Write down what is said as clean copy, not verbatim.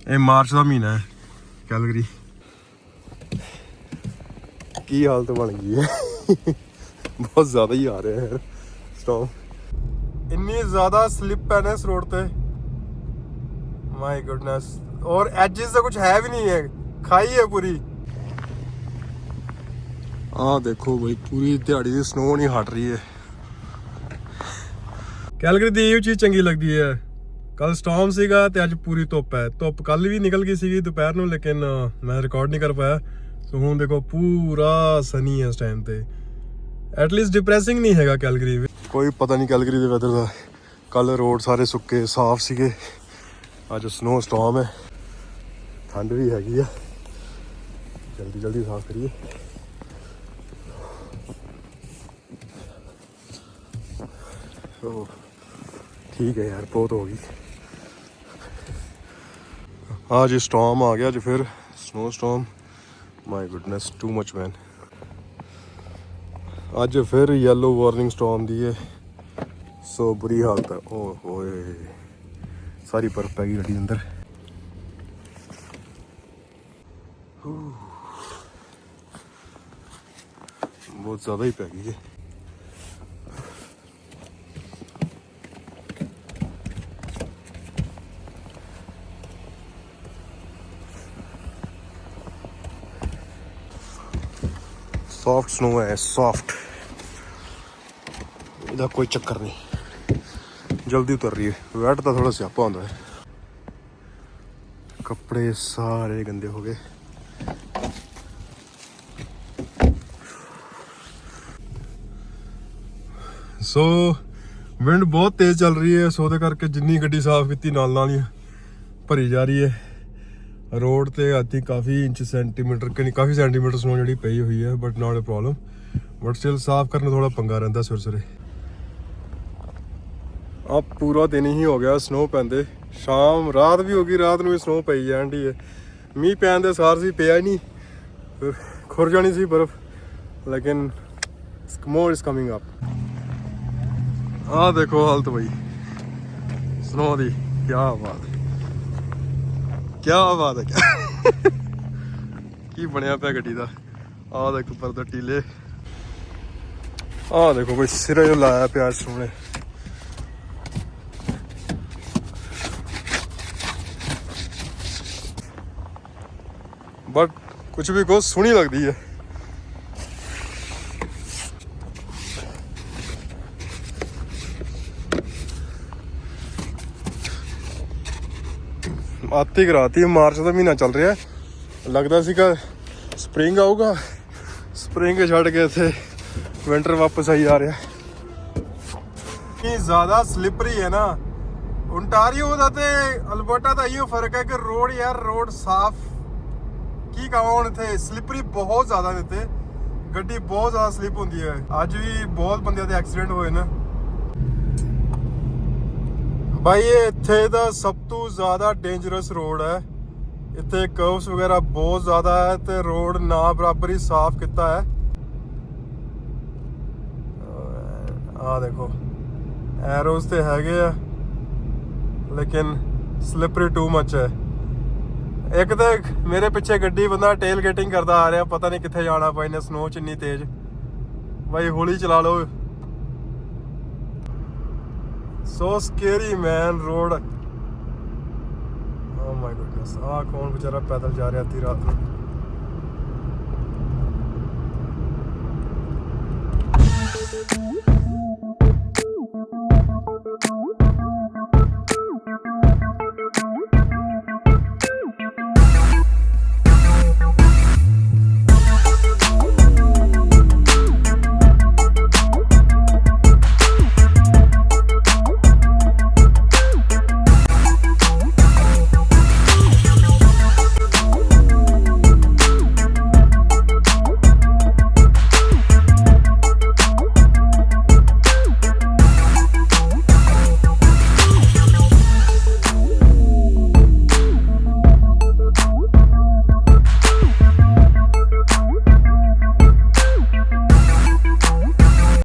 ਇਹ ਮਾਰਚ ਦਾ ਮਹੀਨਾ ਹੈ ਕੈਲਗਰੀ। ਕੀ ਹਾਲਤ ਬਣ ਗਈ ਹੈ ਬਹੁਤ ਜ਼ਿਆਦਾ ਹੀ ਆ ਰਿਹਾ ਯਾਰ ਸਟਾਰਮ। ਇੰਨੀ ਜ਼ਿਆਦਾ ਸਲਿਪ ਹੈ ਨਾ ਇਸ ਰੋਡ ਤੇ, ਮਾਈ ਗੁੱਡਨੈਸ। और एजेस तो कुछ है भी नहीं है, खाई है पूरी। देखो भाई पूरी दिहाड़ी दी स्नो नहीं हट रही है। कैलगरी दी ये चीज़ चंगी लगती है। कल स्टॉर्म सीगा ते अज पूरी धुप है। धुप कल भी निकल गई सी दोपहर नूं, लेकिन मैं रिकॉर्ड नहीं कर पाया। तो हुण देखो पूरा सनी है इस टाइम ते। एटलीस्ट डिप्रैसिंग नहीं हैगा कैलगरी। कोई पता नहीं कैलगरी दे वैदर दा। कल रोड सारे सुक्के साफ सीगे, अज स्नो स्टॉर्म है। ठंड भी हैगी है, जल्दी जल्दी साफ करिए। ठीक है यार, बहुत होगी। आज स्टॉर्म आ गया, आज फिर snow storm. My goodness, too much man. आज फिर येलो वार्निंग स्टॉर्म दी है। सो बुरी हालत है। ओह होए, सारी बर्फ पै गई गड्डी अंदर। बहुत ज़्यादा ही पै गई है। सॉफ्ट स्नो है, सॉफ्ट, इधर कोई चक्कर नहीं, जल्दी उतर रही है। वेट तो थोड़ा स्यापा होता है। कपड़े सारे गंदे हो गए। सो विंड बहुत तेज़ चल रही है, सो दे करके जिन्नी गड्डी साफ की नाल नाल ही भरी जा रही है। रोड ते आती काफ़ी इंच सेंटीमीटर काफ़ी सेंटीमीटर स्नो जी पई हुई है, but not a problem. But still साफ करना थोड़ा पंगा रहिंदा सवेरे सवेरे। अब पूरा दिन ही हो गया स्नो पैंदे, शाम रात भी हो गई, रात में भी स्नो पई जान डी है। मीह पैन दे सार सी पिया ही नहीं, फिर खुर जानी सी बर्फ, लेकिन मोर इज कमिंग अप। देखो हालत भाई स्नो दी, क्या बात है, क्या बात है, क्या की बनया पिया गड्डी दा। देखो परदा टीले, देखो कोई सिरे जो लाया पिया स्नो ने। बट कुछ भी को सोहनी लगती है। आती कराती, मार्च का महीना चल रहा है। लगता सीगा स्प्रिंग आऊगा, स्प्रिंग छड़ के इत्थे विंटर वापस आई जा रहा है। इतनी ज़्यादा स्लिपरी है ना। ओंटारियो दा ते अल्बर्टा दा इहो फर्क है कि रोड यार, रोड साफ की कहां हुण इत्थे स्लिपरी बहुत ज़्यादा ने। इत्थे गड्डी बहुत ज़्यादा स्लिप होंदी है। अज भी बहुत बंदे दे एक्सीडेंट होए ना भाई। ये इत्थे दा सब तो ज़्यादा डेंजरस रोड है। इत्थे कर्व्स वगैरह बहुत ज़्यादा है, तो रोड ना बराबर ही साफ किया है। देखो एरोज तो हैगे आ, लेकिन स्लिपरी टू मच है। एक तो मेरे पिछे गड्डी बंदा टेल गेटिंग करता आ रहा, पता नहीं कितने जाना पाई ने स्नो च इन्नी तेज। भाई हौली चला लो। So scary man road. Oh my goodness, कौन बेचारा पैदल जा रहा थी रात में।